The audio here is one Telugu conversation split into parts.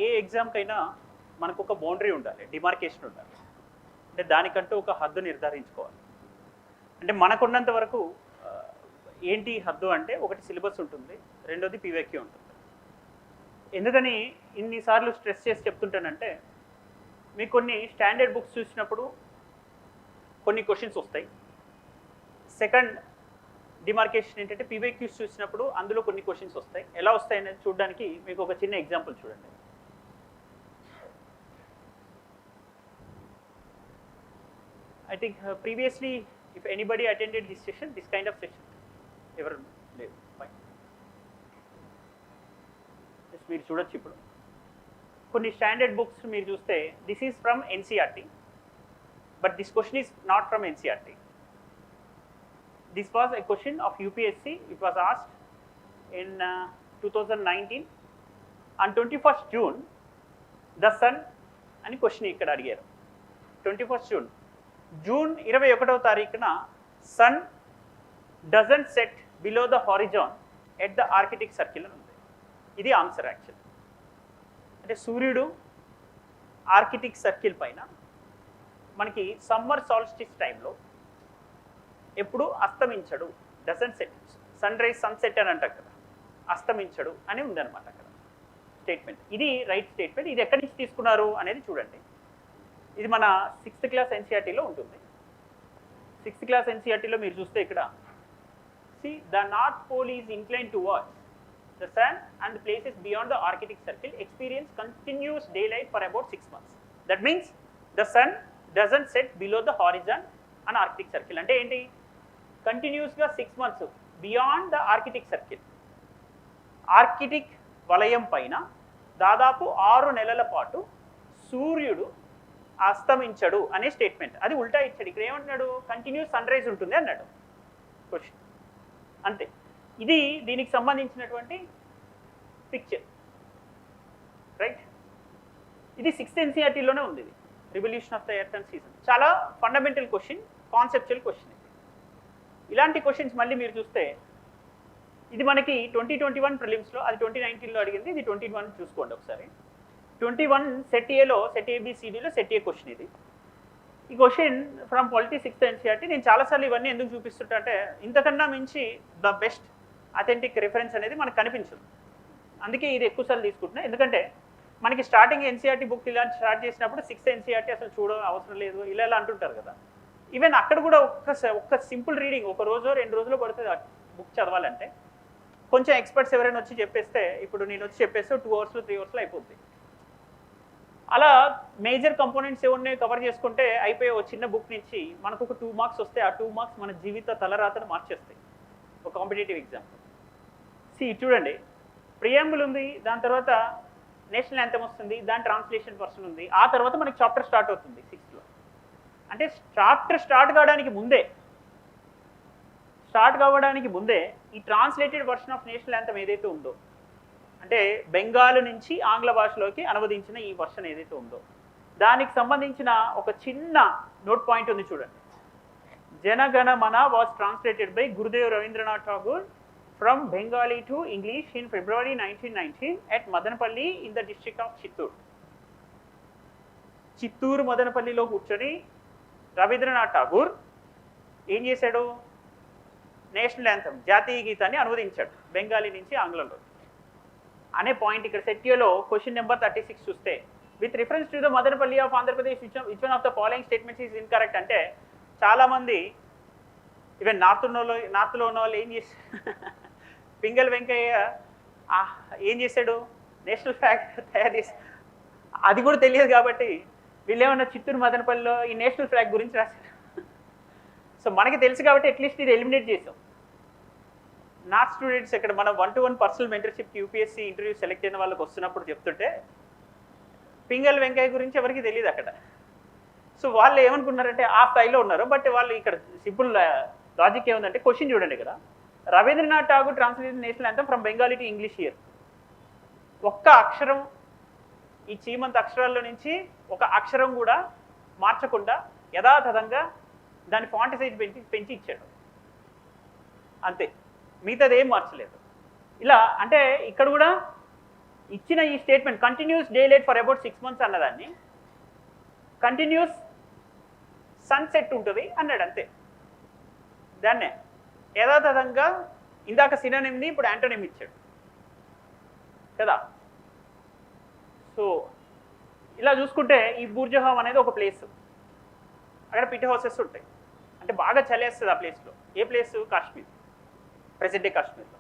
ఏ ఎగ్జామ్కైనా మనకు ఒక బౌండరీ ఉండాలి, డిమార్కేషన్ ఉండాలి. అంటే దానికంటూ ఒక హద్దు నిర్ధారించుకోవాలి. అంటే మనకున్నంత వరకు ఏంటి హద్దు అంటే, ఒకటి సిలబస్ ఉంటుంది, రెండోది పీవైక్యూ ఉంటుంది. ఎందుకని ఇన్నిసార్లు స్ట్రెస్ చేసి చెప్తుంటానంటే, మీకు కొన్ని స్టాండర్డ్ బుక్స్ చూసినప్పుడు కొన్ని క్వశ్చన్స్ వస్తాయి. సెకండ్ డిమార్కేషన్ ఏంటంటే, పీవైక్యూస్ చూసినప్పుడు అందులో కొన్ని క్వశ్చన్స్ వస్తాయి. ఎలా వస్తాయి అనేది చూడడానికి మీకు ఒక చిన్న ఎగ్జాంపుల్ చూడండి. I think previously, if anybody attended this session, this kind of session, ever లేదు. Fine. Just మీరు చూడొచ్చు. ఇప్పుడు కొన్ని స్టాండర్డ్ బుక్స్ మీరు చూస్తే, this is from NCERT, but this question is not from NCERT. This was a question of UPSC. It was asked in 2019 on 21st June. The sun అని క్వశ్చన్ ఇక్కడ అడిగారు. 21st June, జూన్ 21వ తారీఖున sun doesn't set below the horizon at the Arctic circle అని ఉంది. ఇది ఆన్సర్ యాక్చువల్. అంటే సూర్యుడు ఆర్కిటిక్ సర్కిల్ పైన మనకి సమ్మర్ సాల్స్టిస్ టైంలో ఎప్పుడు అస్తమించడు, doesn't set, sunrise sunset అని అంటారు కదా, అస్తమించడు అని ఉందన్నమాట అక్కడ స్టేట్మెంట్. ఇది రైట్ స్టేట్మెంట్. ఇది ఎక్కడి నుంచి తీసుకున్నారు అనేది చూడండి. ఇది మన 6th క్లాస్ ఎన్సీఆర్టీలో ఉంటుంది. 6th క్లాస్ ఎన్సీఆర్టీలో మీరు చూస్తే ఇక్కడ, see the north pole is incline towards the sun and the places beyond the Arctic circle experience continuous day light for about 6 months. That means the sun doesn't set below the horizon and Arctic circle. అంటే ఏంటి? కంటిన్యూస్గా 6 months beyond the Arctic circle, Arctic వలయం పైన దాదాపు 6 నెలల పాటు సూర్యుడు అస్తమించడు అనే స్టేట్మెంట్. అది ఉల్టా ఇచ్చాడు. ఇక్కడ ఏమంటున్నాడు? కంటిన్యూస్ సన్ రైజ్ ఉంటుంది అన్నాడు క్వశ్చన్. అంతే. ఇది దీనికి సంబంధించినటువంటి పిక్చర్, రైట్? ఇది 6th ఎన్సీఆర్టీలోనే ఉంది. ఇది revolution of the earth and season. చాలా ఫండమెంటల్ క్వశ్చన్, కాన్సెప్చువల్ క్వశ్చన్. ఇలాంటి క్వశ్చన్స్ మళ్ళీ మీరు చూస్తే, ఇది మనకి 2021 ప్రిలిమ్స్లో, అది 2019లో అడిగింది. ఇది 21 చూసుకోండి ఒకసారి. 21 సెట్ ఏలో, సెట్ ఏబిసిడిలో సెట్ ఏ క్వశ్చన్ ఇది. ఈ question from polity 6th NCERT. నేను చాలాసార్లు ఇవన్నీ ఎందుకు చూపిస్తుంటా అంటే, ఇంతకన్నా మించి ద బెస్ట్ అథెంటిక్ రిఫరెన్స్ అనేది మనకు కనిపించదు. అందుకే ఇది ఎక్కువసార్లు తీసుకుంటున్నా. ఎందుకంటే మనకి స్టార్టింగ్ ఎన్సీఆర్టీ బుక్ ఇలా స్టార్ట్ చేసినప్పుడు 6th ఎన్సీఆర్టీ అసలు చూడ అవసరం లేదు ఇలా అంటుంటారు కదా. ఈవెన్ అక్కడ కూడా ఒక్క సింపుల్ రీడింగ్, ఒక రోజు 2 రోజులు పడుతుంది బుక్ చదవాలంటే. కొంచెం ఎక్స్పర్ట్స్ ఎవరైనా వచ్చి చెప్పేస్తే, ఇప్పుడు నేను వచ్చి చెప్పేస్తే 2 hours 3 hours అయిపోద్ది. అలా మేజర్ కంపోనెంట్స్ ఏమన్నా కవర్ చేసుకుంటే అయిపోయే ఒక చిన్న బుక్ నుంచి మనకు ఒక 2 marks వస్తే, ఆ 2 marks మన జీవిత తలరాతను మార్చేస్తాయి ఒక కాంపిటేటివ్ ఎగ్జామ్. చూడండి, ప్రియాంబుల్ ఉంది, దాని తర్వాత నేషనల్ యాంథమ్ వస్తుంది, దాని ట్రాన్స్లేషన్ పర్సన్ ఉంది, ఆ తర్వాత మనకి చాప్టర్ స్టార్ట్ అవుతుంది 6thలో. అంటే చాప్టర్ స్టార్ట్ కావడానికి ముందే ఈ translated version of national anthem ఏదైతే ఉందో, అంటే బెంగాల్ నుంచి ఆంగ్ల భాషలోకి అనువదించిన ఈ వర్షన్ ఏదైతే ఉందో, దానికి సంబంధించిన ఒక చిన్న నోట్ పాయింట్ ఉంది చూడండి. Jana Gana Mana was translated by Gurudev Rabindranath Tagore from Bengali to English in February 1919 at Madanapalle in the district of Chittoor. Chittoor మదనపల్లిలో కూర్చొని రవీంద్రనాథ్ ఠాగూర్ ఏం చేశాడు? నేషనల్ యాంథమ్, జాతీయ గీతాన్ని అనువదించాడు బెంగాలీ నుంచి ఆంగ్లంలో అనే పాయింట్ ఇక్కడ సెట్యూలో క్వశ్చన్ నెంబర్ 36 చూస్తే, with reference to the Madanapalle of Andhra Pradesh which one of the following statements is incorrect అంటే, చాలామంది ఈవెన్ నార్త్లో ఉన్న వాళ్ళు ఏం చేసి పింగళ వెంకయ్య ఏం చేశాడు? నేషనల్ ఫ్లాగ్ తయారు చేసి, అది కూడా తెలియదు కాబట్టి వీళ్ళు ఏమన్నా చిత్తూరు మదనపల్లిలో ఈ నేషనల్ ఫ్లాగ్ గురించి రాశారు. సో మనకి తెలుసు కాబట్టి అట్లీస్ట్ ఇది ఎలిమినేట్ చేసాం. నాట్ స్టూడెంట్స్ ఇక్కడ మనం 1-to-1 personal mentorship UPSC interview select అయిన వాళ్ళకి వస్తున్నప్పుడు చెప్తుంటే, పింగళ వెంకయ్య గురించి ఎవరికి తెలియదు అక్కడ. సో వాళ్ళు ఏమనుకున్నారంటే ఆ స్థాయిలో ఉన్నారు. బట్ వాళ్ళు ఇక్కడ సింపుల్ లాజిక్ ఏముందంటే, క్వశ్చన్ చూడండి ఇక్కడ, Rabindranath Tagore translated national anthem from Bengali to English here. ఒక్క అక్షరం, ఈ చీమంత అక్షరాల్లో నుంచి ఒక అక్షరం కూడా మార్చకుండా యథాతథంగా దాని ఫాంట్ సైజ్ పెంచి ఇచ్చాడు అంతే, మిగతాది ఏం మార్చలేదు. ఇలా అంటే ఇక్కడ కూడా ఇచ్చిన ఈ statement continuous day light for about 6 months అన్నదాన్ని కంటిన్యూస్ సన్సెట్ ఉంటుంది అన్నాడు అంతే. దాన్నే యథాతథంగా ఇందాక సినోనిమ్ని ఇప్పుడు యాంటోనిమ్ ఇచ్చాడు కదా. సో ఇలా చూసుకుంటే ఈ బూర్జహాం అనేది ఒక ప్లేస్, అక్కడ పిట్ హౌసెస్ ఉంటాయి, అంటే బాగా చలేస్తుంది ఆ ప్లేస్లో. ఏ ప్లేస్? కాశ్మీర్, ప్రెసెంట్ డే కాశ్మీర్లో.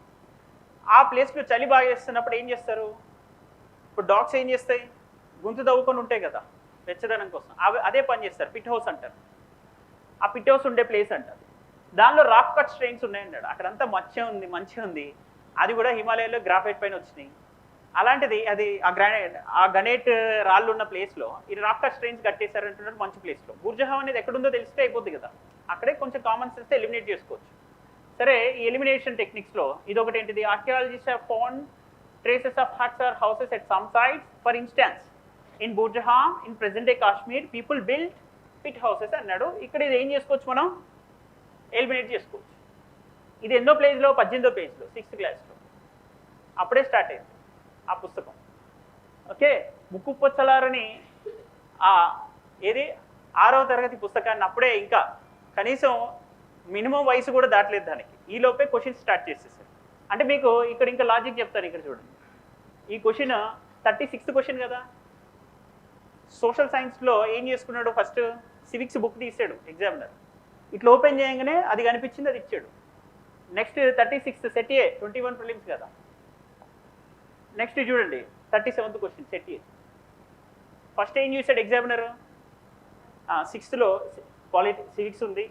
ఆ ప్లేస్లో చలి బాగా వేస్తున్నప్పుడు ఏం చేస్తారు? ఇప్పుడు డాగ్స్ ఏం చేస్తాయి? గొంతు తవ్వుకొని ఉంటాయి కదా వెచ్చదనం కోసం, అదే పని చేస్తారు, పిట్ హౌస్ అంటారు. ఆ పిట్ హౌస్ ఉండే ప్లేస్ అంటారు. దానిలో రాక్ కట్ స్ట్రెయిన్స్ ఉన్నాయన్నాడు. అక్కడంతా మంచిగా ఉంది, అది కూడా హిమాలయాలో గ్రాఫైట్ పైన వచ్చినాయి. అలాంటిది అది ఆ గనేట్ రాళ్ళు ఉన్న ప్లేస్లో ఈ రాక్ కట్ స్ట్రెయిన్స్ కట్టేశారంటున్నాడు మంచి ప్లేస్లో. బూర్జహాం అనేది ఎక్కడుందో తెలిస్తే అయిపోద్ది కదా, అక్కడే కొంచెం కామన్ సెన్స్ ఎలిమినేట్ చేసుకోవచ్చు. సరే, ఈ ఎలిమినేషన్ టెక్నిక్స్లో ఇదొకటి ఏంటిది? Archaeologist have found traces of huts or houses at some sites. For instance in Burzahom in present day Kashmir people build pit houses అన్నాడు. ఇక్కడ ఇది ఏం చేసుకోవచ్చు? మనం ఎలిమినేట్ చేసుకోవచ్చు. ఇది ఎన్నో పేజ్లో? 18వ పేజ్లో, 6th క్లాస్లో అప్పుడే స్టార్ట్ అయింది ఆ పుస్తకం. ఓకే, ముక్కు పొచ్చలారని ఏది 6వ తరగతి పుస్తకాన్ని అప్పుడే, ఇంకా కనీసం మినిమం వయసు కూడా దాటలేదు దానికి, ఈ లోపే క్వశ్చన్ స్టార్ట్ చేసేసారు. అంటే మీకు ఇక్కడ ఇంకా లాజిక్ చెప్తాను. ఇక్కడ చూడండి, ఈ క్వశ్చన్ 36th క్వశ్చన్ కదా. సోషల్ సైన్స్లో ఏం చేసుకున్నాడు? ఫస్ట్ సివిక్స్ బుక్ తీసాడు ఎగ్జామినర్, ఇట్లా ఓపెన్ చేయగానే అది కనిపించింది, అది ఇచ్చాడు. నెక్స్ట్ 36th సెట్ ఏ, 21 ప్రిలిమ్స్ కదా. నెక్స్ట్ చూడండి 37th క్వశ్చన్ సెట్ ఏ. ఫస్ట్ ఏం చూసాడు ఎగ్జామినర్? 6thలో సివిక్స్ ఉంది,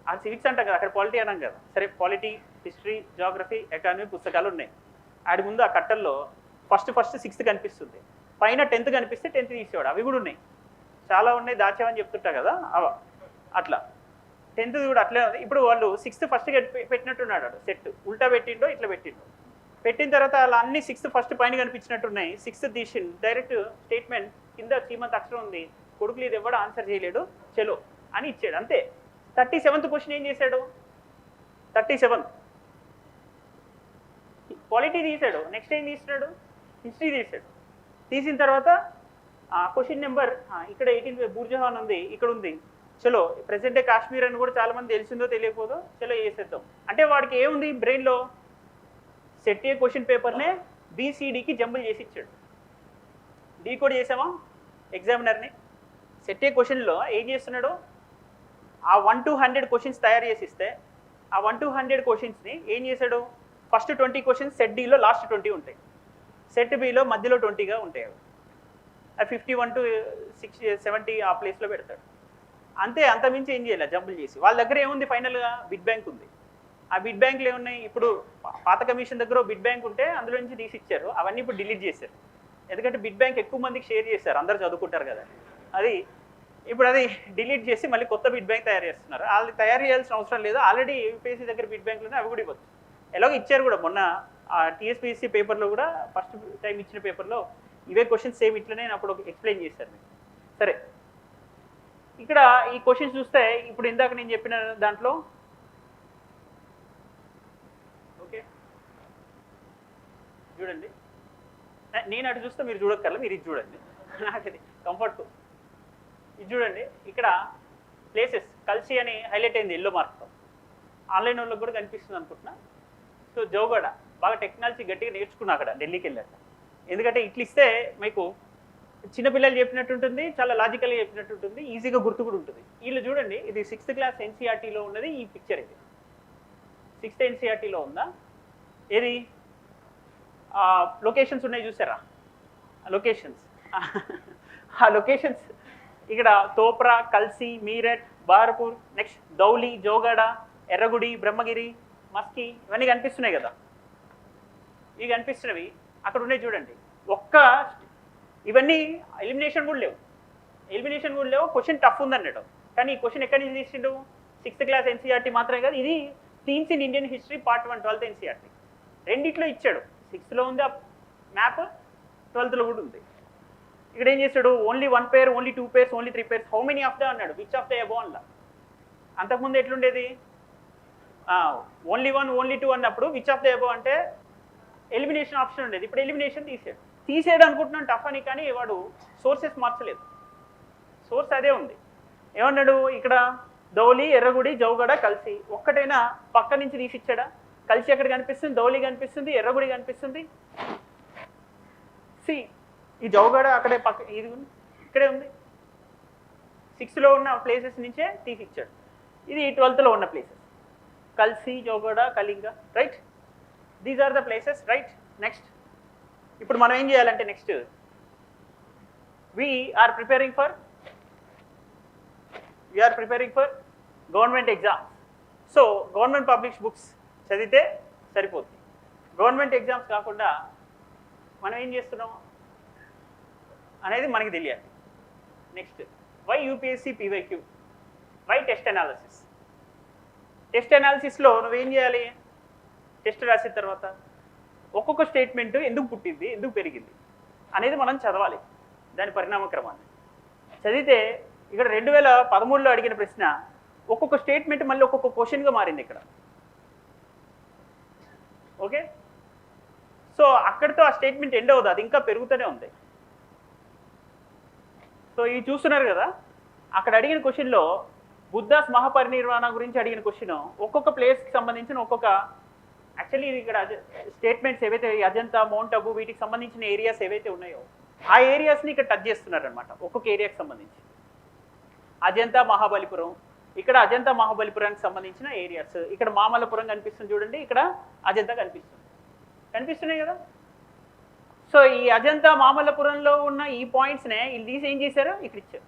ఆ సివిక్స్ అంటాం కదా, అక్కడ పాలిటీ అన్నాం కదా. సరే, పాలిటీ, హిస్టరీ, జాగ్రఫీ, ఎకానమీ పుస్తకాలు ఉన్నాయి. ఆడి ముందు ఆ కట్టల్లో ఫస్ట్ 6th కనిపిస్తుంది, పైన 10th కనిపిస్తే 10th తీసేవాడు. అవి కూడా ఉన్నాయి, చాలా ఉన్నాయి, దాచామని చెప్తుంటా కదా అట్లా. 10th కూడా అట్లే ఉంది. ఇప్పుడు వాళ్ళు 6th ఫస్ట్ పెట్టినట్టున్నాడు సెట్, ఉల్టా పెట్టిండో ఇట్లా పెట్టిండో. పెట్టిన తర్వాత అలా అన్ని 6th ఫస్ట్ పైన కనిపించినట్టున్నాయి. 6th తీసి డైరెక్ట్ స్టేట్మెంట్ కింద శ్రీమంత్ అక్షరం ఉంది, కొడుకులు ఇది ఎవడు ఆన్సర్ చేయలేడు, చలో అని ఇచ్చాడు అంతే. 37th క్వశ్చన్ ఏం చేశాడు? 37 పాలిటీ తీశాడు. నెక్స్ట్ ఏం తీసినాడు? హిస్టరీ తీశాడు. తీసిన తర్వాత క్వశ్చన్ నెంబర్ ఇక్కడ 18 బూర్జహాన్ ఉంది, ఇక్కడ ఉంది, చలో ప్రెసెంట్ డే కాశ్మీర్ అని కూడా చాలా మంది తెలిసిందో తెలియకపోదో, చలో వేసేద్దాం. అంటే వాడికి ఏముంది బ్రెయిన్లో? సెట్ ఏ క్వశ్చన్ పేపర్నే బీసీడీకి జంబుల్ చేసి ఇచ్చాడు. డీకోడ్ చేసామా ఎగ్జామినర్ని? సెట్ ఏ క్వశ్చన్లో ఏం చేస్తున్నాడు? ఆ 1 to 100 క్వశ్చన్స్ తయారు చేసి ఇస్తే, ఆ 1 to 100 క్వశ్చన్స్ని ఏం చేశాడు? ఫస్ట్ 20 క్వశ్చన్స్ సెట్ డీలో లాస్ట్ 20 ఉంటాయి, సెట్ బిలో మధ్యలో 20గా ఉంటాయి. అవి 51 to 70 ఆ ప్లేస్లో పెడతాడు అంతే. అంతమించి ఏం చేయాలి? జంబుల్ చేసి. వాళ్ళ దగ్గర ఏముంది? ఫైనల్గా బిడ్ బ్యాంక్ ఉంది. ఆ బిడ్ బ్యాంక్లు ఏమున్నాయి? ఇప్పుడు పాత కమిషన్ దగ్గర బిడ్ బ్యాంక్ ఉంటే అందులో నుంచి తీసి ఇచ్చారు, అవన్నీ ఇప్పుడు డిలీట్ చేశారు. ఎందుకంటే బిడ్ బ్యాంక్ ఎక్కువ మందికి షేర్ చేశారు, అందరూ చదువుకుంటారు కదా, అది ఇప్పుడు అది డిలీట్ చేసి మళ్ళీ కొత్త బిడ్ బ్యాంక్ తయారు చేస్తున్నారు. వాళ్ళు తయారు చేయాల్సిన అవసరం లేదు, ఆల్రెడీ యూపీఎస్సీ దగ్గర బిడ్ బ్యాంకులు అవి కూడా ఇవ్వచ్చు. ఎలాగో ఇచ్చారు కూడా, మొన్న టీఎస్పీఎస్సీ పేపర్లో కూడా ఫస్ట్ టైం ఇచ్చిన పేపర్లో ఇవే క్వశ్చన్స్ సేమ్ ఇట్లనే అప్పుడు ఎక్స్ప్లెయిన్ చేశారు. సరే, ఇక్కడ ఈ క్వశ్చన్స్ చూస్తే ఇప్పుడు ఇందాక నేను చెప్పిన దాంట్లో ఓకే చూడండి, నేను అటు చూస్తే మీరు చూడక్కర్లా, మీరు ఇది చూడండి, నాకు అది కంఫర్ట్. ఇది చూడండి, ఇక్కడ ప్లేసెస్ కల్సి అని హైలైట్ అయింది ఎల్లో మార్క్తో, ఆన్లైన్ వాళ్ళకి కూడా కనిపిస్తుంది అనుకుంటున్నా. సో జౌగడ బాగా టెక్నాలజీ గట్టిగా నేర్చుకున్నా అక్కడ ఢిల్లీకి వెళ్ళాక, ఎందుకంటే ఇట్లా ఇస్తే మీకు చిన్నపిల్లలు చెప్పినట్టు ఉంటుంది, చాలా లాజికల్గా చెప్పినట్టు ఉంటుంది, ఈజీగా గుర్తు కూడా ఉంటుంది. వీళ్ళు చూడండి, ఇది 6th క్లాస్ ఎన్సీఆర్టీలో ఉన్నది ఈ పిక్చర్. ఇది 6th ఎన్సీఆర్టీలో ఉందా? ఏది లొకేషన్స్ ఉన్నాయి చూసారా? లొకేషన్స్, ఆ లొకేషన్స్ ఇక్కడ తోప్రా, కల్సి, మీరట్, బార్పూర్, నెక్స్ట్ దౌలి, జోగాడ, ఎర్రగుడి, బ్రహ్మగిరి, మస్కి, ఇవన్నీ కనిపిస్తున్నాయి కదా. ఇవి కనిపిస్తున్నవి అక్కడ ఉన్నాయి చూడండి. ఇవన్నీ ఎలిమినేషన్ కూడా లేవు, క్వశ్చన్ టఫ్ ఉందన్నట్టు. కానీ ఈ క్వశ్చన్ ఎక్కడి నుంచి తీసిండు? 6th క్లాస్ ఎన్సీఆర్టీ మాత్రమే కాదు, ఇది themes in Indian history part 1 12th NCERT రెండిట్లో ఇచ్చాడు. 6thలో ఉంది ఆ మ్యాప్, 12thలో కూడా ఉంది. ఇక్కడ ఏం చేశాడు? Only 1 pair, only 2 pairs, only 3 pairs, how many of the అన్నాడు, విచ్ ఆఫ్ ద అబో అలా. అంతకుముందు ఎట్లుండేది? ఓన్లీ 1, ఓన్లీ 2 అన్నప్పుడు విచ్ ఆఫ్ ద అబో అంటే ఎలిమినేషన్ ఆప్షన్ ఉండేది, ఇప్పుడు ఎలిమినేషన్ తీసాడు. తీసేయడం అనుకుంటున్నాను టఫ్ అని, కానీ వాడు సోర్సెస్ మార్చలేదు, సోర్స్ అదే ఉంది. ఏమన్నాడు ఇక్కడ ధౌలి, ఎర్రగుడి, జౌగడ కలిసి ఒక్కటైనా పక్క నుంచి తీసిచ్చాడా? కలిసి ఎక్కడ కనిపిస్తుంది? ధౌలి కనిపిస్తుంది, ఎర్రగుడి కనిపిస్తుంది. సి ఈ జౌగడ అక్కడే పక్క, ఇది ఇక్కడే ఉంది. 6లో ఉన్న ప్లేసెస్ నుంచే తీసిచ్చాడు. ఇది 12లో ఉన్న places, Kalsi, Jaugada, Kalinga, right? These are the places, right? Next ఇప్పుడు మనం ఏం చేయాలంటే next we're preparing for government exams. So government publish books చదివితే సరిపోతుంది. గవర్నమెంట్ ఎగ్జామ్స్ కాకుండా మనం ఏం చేస్తున్నాం అనేది మనకి తెలియాలి. Next why UPSC PYQ, why test analysis. Test అనాలిసిస్లో నువ్వేం చేయాలి? టెస్ట్ రాసిన తర్వాత ఒక్కొక్క స్టేట్మెంట్ ఎందుకు పుట్టింది, ఎందుకు పెరిగింది అనేది మనం చదవాలి, దాని పరిణామ క్రమాన్ని చదివితే. ఇక్కడ 2013లో అడిగిన ప్రశ్న ఒక్కొక్క స్టేట్మెంట్ మళ్ళీ ఒక్కొక్క క్వశ్చన్గా మారింది ఇక్కడ. ఓకే, సో అక్కడితో ఆ స్టేట్మెంట్ ఎండ్ అవుతుంది, అది ఇంకా పెరుగుతూనే ఉంది. సో ఇవి చూస్తున్నారు కదా, అక్కడ అడిగిన క్వశ్చన్లో బుద్ధాస్ మహాపరినిర్వాణ గురించి అడిగిన క్వశ్చన్ ఒక్కొక్క ప్లేస్కి సంబంధించిన ఒక్కొక్క, యాక్చువల్లీ ఇక్కడ స్టేట్మెంట్స్ ఏవైతే అజంతా, మౌంట్ అబు వీటికి సంబంధించిన ఏరియాస్ ఏవైతే ఉన్నాయో ఆ ఏరియాస్ని ఇక్కడ టచ్ చేస్తున్నారు అనమాట. ఒక్కొక్క ఏరియాకి సంబంధించి అజంతా, మహాబలిపురం, ఇక్కడ అజంతా మహాబలిపురానికి సంబంధించిన ఏరియాస్. ఇక్కడ మామల్లపురం కనిపిస్తుంది చూడండి, ఇక్కడ అజంతా కనిపిస్తున్నాయి కదా. సో ఈ అజంతా మామల్లపురంలో ఉన్న ఈ పాయింట్స్నే వీళ్ళు తీసి ఏం చేశారు, ఇక్కడ ఇచ్చారు.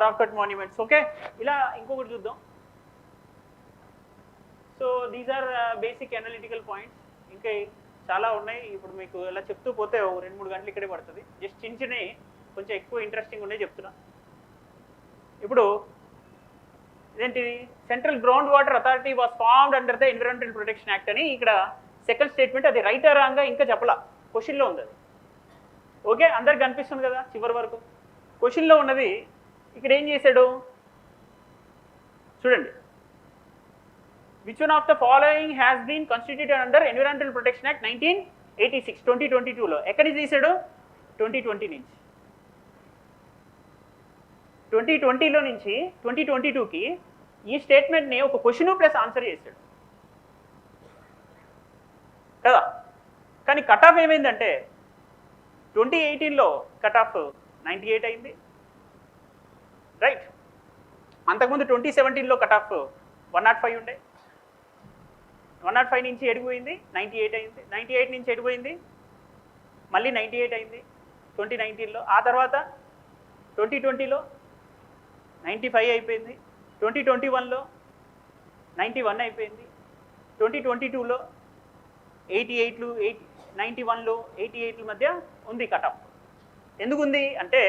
Rock cut monuments. ఓకే, ఇలా ఇంకొకటి చూద్దాం. So these are basic analytical points. ఇంకా చాలా ఉన్నాయి, ఇప్పుడు మీకు ఇలా చెప్తూ పోతే 2-3 గంటలు ఇక్కడే పడుతుంది. జస్ట్ చిన్నవి కొంచెం ఎక్కువ ఇంట్రెస్టింగ్ ఉన్నాయి చెప్తున్నా. ఇప్పుడు ఇదేంటిది, central ground water authority was formed under the environmental protection act అని ఇక్కడ సెకండ్ స్టేట్మెంట్. అది రైట్ ఆర్ రాంగ్ ఇంకా చెప్పలా, క్వశ్చన్లో ఉంది అది. ఓకే, అందరికి కనిపిస్తుంది కదా చివరి వరకు. క్వశ్చన్లో ఉన్నది ఇక్కడ ఏం చేశాడు చూడండి. Which one of the following has been constituted under environmental protection act 1986, 2022లో. ఎక్కడి నుంచి తీసాడు? 2020 నుంచి. 2020లో నుంచి 2022కి ఈ స్టేట్మెంట్ని ఒక క్వశ్చన్ ప్లస్ ఆన్సర్ చేశాడు కదా. కానీ కట్ ఆఫ్ ఏమైందంటే 2018లో కట్ ఆఫ్ 98 అయింది, రైట్? అంతకుముందు 2017లో కట్ ఆఫ్ 105 ఉండే, 105 నుంచి ఎడిగిపోయింది 98 అయింది, 98 నుంచి ఎడిగిపోయింది మళ్ళీ 98 అయింది 2019లో. ఆ తర్వాత 2020లో 95 అయిపోయింది, 2021లో 91 అయిపోయింది, 2022లో 88లు, 91లో 88ల మధ్య ఉంది కట్ ఆఫ్. ఎందుకుంది అంటే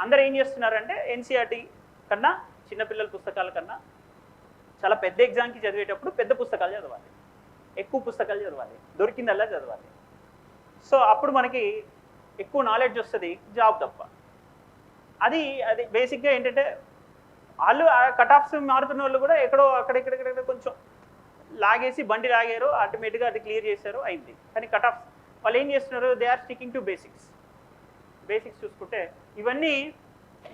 అందరూ ఏం చేస్తున్నారంటే ఎన్సీఆర్టీ కన్నా, చిన్నపిల్లల పుస్తకాల కన్నా చాలా పెద్ద ఎగ్జామ్కి చదివేటప్పుడు పెద్ద పుస్తకాలు చదవాలి, ఎక్కువ పుస్తకాలు చదవాలి, దొరికిందల్లా చదవాలి. సో అప్పుడు మనకి ఎక్కువ నాలెడ్జ్ వస్తుంది, జాబ్ తప్ప. అది బేసిక్గా ఏంటంటే వాళ్ళు కట్ ఆఫ్స్ మారుతున్న వాళ్ళు కూడా ఎక్కడో అక్కడెక్కడ కొంచెం లాగేసి బండి లాగారు, ఆటోమేటిక్గా అది క్లియర్ చేశారు, అయింది. కానీ కట్ ఆఫ్స్ వాళ్ళు ఏం చేస్తున్నారు, they are sticking to basics చూసుకుంటే ఇవన్నీ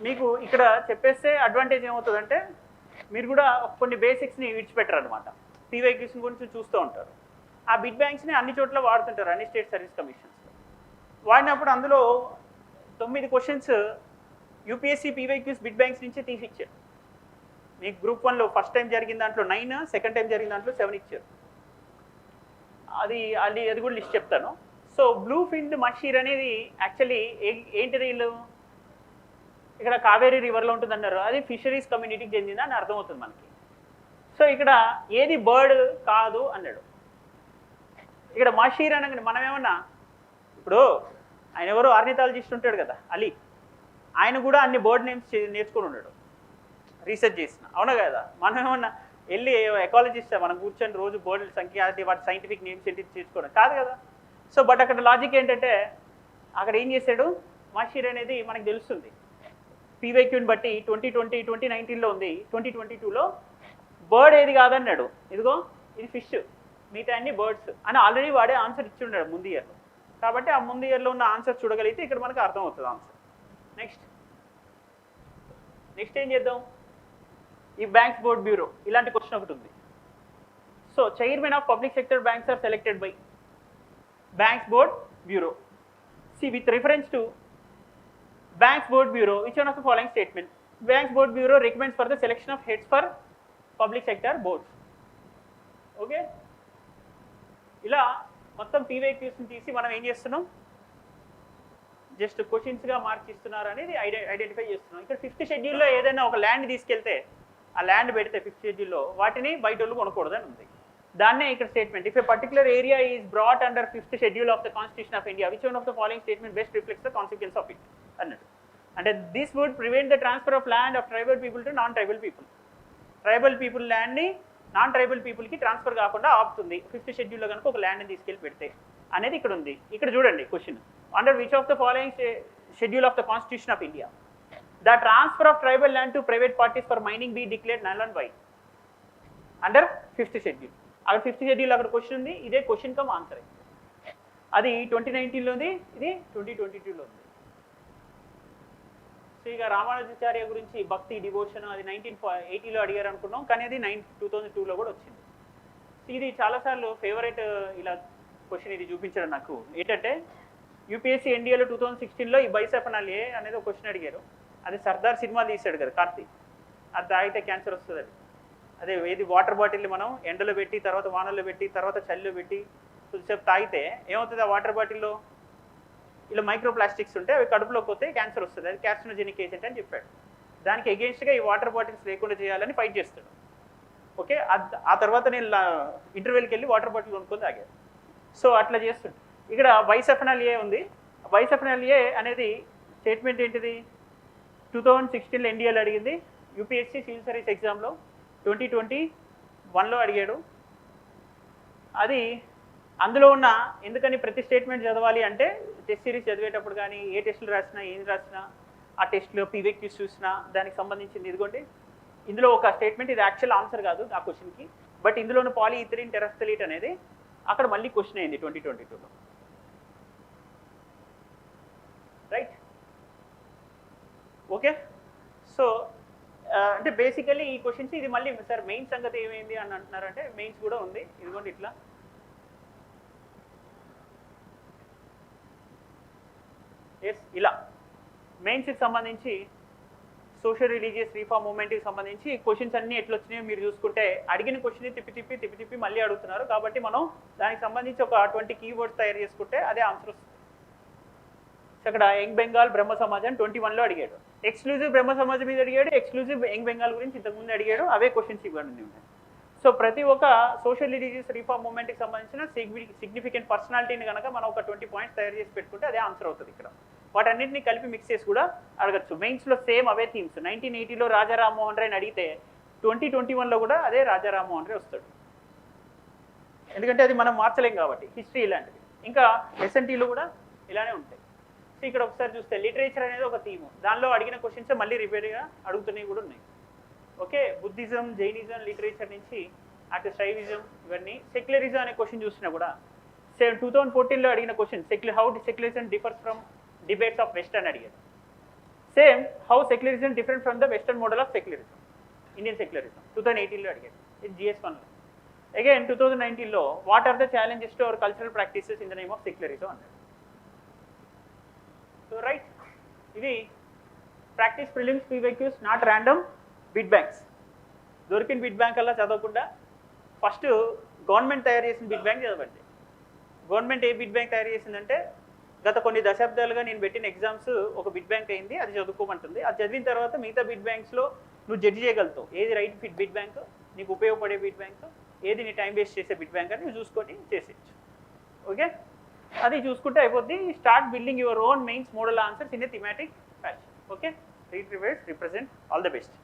మీకు ఇక్కడ చెప్పేస్తే అడ్వాంటేజ్ ఏమవుతుందంటే మీరు కూడా కొన్ని బేసిక్స్ని విడిచిపెట్టరు అనమాట. పీవైక్యూస్ గురించి చూస్తూ ఉంటారు. ఆ బిడ్ బ్యాంక్స్ని అన్ని చోట్ల వాడుతుంటారు, అన్ని స్టేట్ సర్వీస్ కమిషన్స్లో వాడినప్పుడు అందులో 9 questions UPSC PYQs bit banks నుంచే తీసిచ్చారు. మీకు గ్రూప్ 1లో ఫస్ట్ టైం జరిగిన దాంట్లో 9, సెకండ్ టైం జరిగిన దాంట్లో 7 ఇచ్చారు. అది కూడా లిస్ట్ చెప్తాను. సో బ్లూ ఫిల్డ్ మషీర్ అనేది యాక్చువల్లీ ఏంటిది, వీళ్ళు ఇక్కడ కావేరీ రివర్లో ఉంటుందన్నారు, అది ఫిషరీస్ కమ్యూనిటీకి చెందిందా అని అర్థమవుతుంది మనకి. సో ఇక్కడ ఏది బర్డ్ కాదు అన్నాడు. ఇక్కడ మషీర్ అనగానే మనం ఏమన్నా, ఇప్పుడు ఆయన ఎవరో ఆర్నిథాలజిస్ట్ ఉంటాడు కదా అలీ, ఆయన కూడా అన్ని బర్డ్ నేమ్స్ నేర్చుకుని ఉన్నాడు, రీసెర్చ్ చేసిన, అవునా కదా? మనం ఏమన్నా వెళ్ళి ఎకాలజిస్ట్ మనం కూర్చొని రోజు బర్డ్ సంఖ్య వాటి సైంటిఫిక్ నేమ్స్ ఏంటి తీసుకోవడం కాదు కదా. సో బట్ అక్కడ లాజిక్ ఏంటంటే అక్కడ ఏం చేశాడు, మషీర్ అనేది మనకు తెలుస్తుంది పీవైక్యూని బట్టి 2020, 2019లో ఉంది, 2022లో బర్డ్ ఏది కాదన్నాడు. ఇదిగో ఇది ఫిష్, మిగతా అన్ని బర్డ్స్ అని ఆల్రెడీ వాడే ఆన్సర్ ఇచ్చి ఉన్నాడు ముందు ఇయర్లో. కాబట్టి ఆ ముందు ఇయర్లో ఉన్న ఆన్సర్ చూడగలిగితే ఇక్కడ మనకు అర్థం అవుతుంది ఆన్సర్. నెక్స్ట్ ఏం చేద్దాం, ఈ బ్యాంక్స్ బోర్డ్ బ్యూరో ఇలాంటి క్వశ్చన్ ఒకటి ఉంది. So chairman of public sector banks are selected by banks board bureau. See, with reference to Banks Board Bureau, which one of the following statement? Banks Board Bureau recommends for the selection of heads for public sector boards. Okay? ఇలా మొత్తం PYQs తీసి మనం ఏం చేస్తున్నాం, జస్ట్ క్వశ్చన్స్గా మార్క్స్ ఇస్తున్నారు అనేది ఐడెంటిఫై చేస్తున్నాం. ఇక్కడ 5th షెడ్యూల్లో ఏదైనా ఒక ల్యాండ్ తీసుకెళ్తే ఆ ల్యాండ్ పెడితే 5th షెడ్యూల్లో వాటిని బయట వాళ్ళు కొనకూడదని ఉంది. దాన్నే ఇక్కడ statement, if a particular area is brought under 5th schedule of the constitution of India, which one of the following statement best reflects the consequence of it అన్నట్టు. అంటే this would prevent the transfer of land of tribal people to non tribal people. Tribal people ల్యాండ్ని నాన్ ట్రైబల్ పీపుల్కి ట్రాన్స్ఫర్ కాకుండా ఆపుతుంది 5th షెడ్యూల్లో కనుక ఒక ల్యాండ్ని తీసుకెళ్ళి పెడితే అనేది ఇక్కడ ఉంది. ఇక్కడ చూడండి question, under which of the following schedule of the constitution of India the transfer of tribal land to private parties for mining be declared null and void under 5th schedule. అక్కడ 5th షెడ్యూల్ అక్కడ క్వశ్చన్ ఉంది, ఇదే క్వశ్చన్ కమ్ ఆన్సర్ అయింది. అది 2019లో ఉంది, ఇది 2022లో ఉంది. సో ఇక రామానుజాచార్య గురించి భక్తి డివోషన్ అది 1980లో అడిగారు అనుకున్నాం, కానీ అది 2002లో కూడా వచ్చింది. ఇది చాలాసార్లు ఫేవరెట్ ఇలా క్వశ్చన్ ఇది చూపించడం నాకు ఏంటంటే, యూపీఎస్సీ ఎన్డీఏలో 2016లో ఈ బైసెఫనాల్ ఏ అనేది ఒక క్వశ్చన్ అడిగారు. అది సర్దార్ సినిమా తీశాడు కదా కార్తీక్, అది తాగితే క్యాన్సర్ వస్తుంది. అది అదే ఏది వాటర్ బాటిల్ని మనం ఎండలో పెట్టి తర్వాత వానల్లో పెట్టి తర్వాత చలిలో పెట్టి కొద్దిసేపు తాగితే ఏమవుతుంది, ఆ వాటర్ బాటిల్లో ఇలా మైక్రో ప్లాస్టిక్స్ ఉంటే అవి కడుపులోకి పోతే క్యాన్సర్ వస్తుంది, అది కార్సినోజెనిక్ ఏజెంట్ అని చెప్పాడు. దానికి అగేన్స్ట్గా ఈ వాటర్ బాటిల్స్ లేకుండా చేయాలని ఫైట్ చేస్తాడు. ఓకే, ఆ తర్వాత నేను ఇంటర్వ్యూకి వెళ్ళి వాటర్ బాటిల్ కొనుక్కొని తాగాను. సో అట్లా చేస్తుండే. ఇక్కడ బైసెఫనాల్ ఏ ఉంది, బైసెఫనాల్ ఏ అనేది స్టేట్మెంట్ ఏంటిది, 2016లో ఎన్డీఏలో అడిగింది, యూపీఎస్సీ సివిల్ సర్వీస్ ఎగ్జామ్లో 2021లో అడిగాడు. అది అందులో ఉన్న, ఎందుకని ప్రతి స్టేట్మెంట్ చదవాలి అంటే టెస్ట్ సిరీస్ చదివేటప్పుడు కానీ ఏ టెస్టులు రాసినా ఏం రాసినా ఆ టెస్ట్లో PYQs చూసినా దానికి సంబంధించింది ఇదిగోండి ఇందులో ఒక స్టేట్మెంట్, ఇది యాక్చువల్ ఆన్సర్ కాదు ఆ క్వశ్చన్కి, బట్ ఇందులోని పాలీఇథిలిన్ టెరాఫ్థలేట్ అనేది అక్కడ మళ్ళీ క్వశ్చన్ అయింది 2022లో. Right, okay. సో అంటే బేసికలీ ఈ క్వశ్చన్స్ ఇది మళ్ళీ సార్ మెయిన్ సంగతి ఏమైంది అని అంటున్నారంటే, మెయిన్స్ కూడా ఉంది ఇదిగోండి ఇట్లా. ఎస్, ఇలా మెయిన్స్కి సంబంధించి సోషల్ రిలీజియస్ రీఫార్మ్ మూవ్మెంట్కి సంబంధించి క్వశ్చన్స్ అన్నీ ఎట్లా వచ్చినాయో మీరు చూసుకుంటే, అడిగిన క్వశ్చన్ తిప్పి మళ్ళీ అడుగుతున్నారు. కాబట్టి మనం దానికి సంబంధించి ఒక 20 కీవర్డ్స్ తయారు చేసుకుంటే అదే ఆన్సర్ వస్తుంది. అక్కడ యంగ్ బెంగాల్ బ్రహ్మ సమాజం 21లో అడిగాడు, ఎక్స్క్లూజివ్ బ్రహ్మ సమాజం మీద అడిగాడు, ఎక్స్క్లూజివ్ యంగ్ బెంగాల్ గురించి ఇంతకుముందు అడిగాడు, అవే క్వశ్చన్స్ ఇవ్వండి ఉన్నాయి. సో ప్రతి ఒక్క సోషల్ రిలీజియస్ రీఫార్మ్ మూవ్మెంట్కి సంబంధించిన సిగ్నిఫికెంట్ పర్సనాలిటీని కనుక మనం ఒక 20 పాయింట్స్ తయారు చేసి పెట్టుకుంటే అదే ఆన్సర్ అవుతుంది. ఇక్కడ వాటన్నింటినీ కలిపి మిక్స్ చేసి కూడా అడగచ్చు. మెయిన్స్లో సేమ్ అవే థీమ్స్. 1980లో రాజా రామ్మోహన్ రాయ్ని అడిగితే 2021లో కూడా అదే రాజా రామ్మోహన్ రాయ్ వస్తాడు, ఎందుకంటే అది మనం మార్చలేం కాబట్టి హిస్టరీ ఇలాంటిది. ఇంకా ఎస్ఎన్టీలో కూడా ఇలానే ఉంటాయి. సో ఇక్కడ ఒకసారి చూస్తే లిటరేచర్ అనేది ఒక థీమ్, దానిలో అడిగిన క్వశ్చన్స్ మళ్ళీ రిపీట్గా అడుగుతున్నవి కూడా ఉన్నాయి. ఓకే, బుద్ధిజం, జైనిజం, లిటరేచర్ నుంచి అటు స్ట్రైవిజం, ఇవన్నీ. సెక్యులరిజం అనే క్వశ్చన్ చూసినా కూడా 2014లో అడిగిన question, how secularism differs from debates of west అని అడిగారు. Same, how secularism different from the western model of secularism, Indian secularism 2018లో అడిగారు. ఇది GS1లో. అగైన్ 2019లో what are the challenges to our cultural practices in the name of secularism అన్నారు. సో రైట్, ఇది practice prelims PYQs, not random bit banks. దొరికిన బిట్ బ్యాంక్ అలా చదవకుండా ఫస్ట్ గవర్నమెంట్ తయారు చేసిన బిట్ బ్యాంక్ చదవండి. గవర్నమెంట్ ఏ బిట్ బ్యాంక్ తయారు చేసిందంటే, గత కొన్ని దశాబ్దాలుగా నేను పెట్టిన ఎగ్జామ్స్ ఒక బిట్ బ్యాంక్ అయింది, అది చదువుకోమంటుంది. అది చదివిన తర్వాత మిగతా బిట్ బ్యాంక్స్లో నువ్వు జడ్జి చేయగలుగుతావు, ఏది రైట్ ఫిట్ బిట్ బ్యాంక్, నీకు ఉపయోగపడే బిట్ బ్యాంక్, ఏది నీ టైం వేస్ట్ చేసే బిట్ బ్యాంక్ అని నువ్వు చూసుకొని చేసేయచ్చు. ఓకే, అది చూసుకుంటే అయిపోద్ది. Start building your own mains model answers in a thematic fashion. Okay, read, revise, represent. All the best.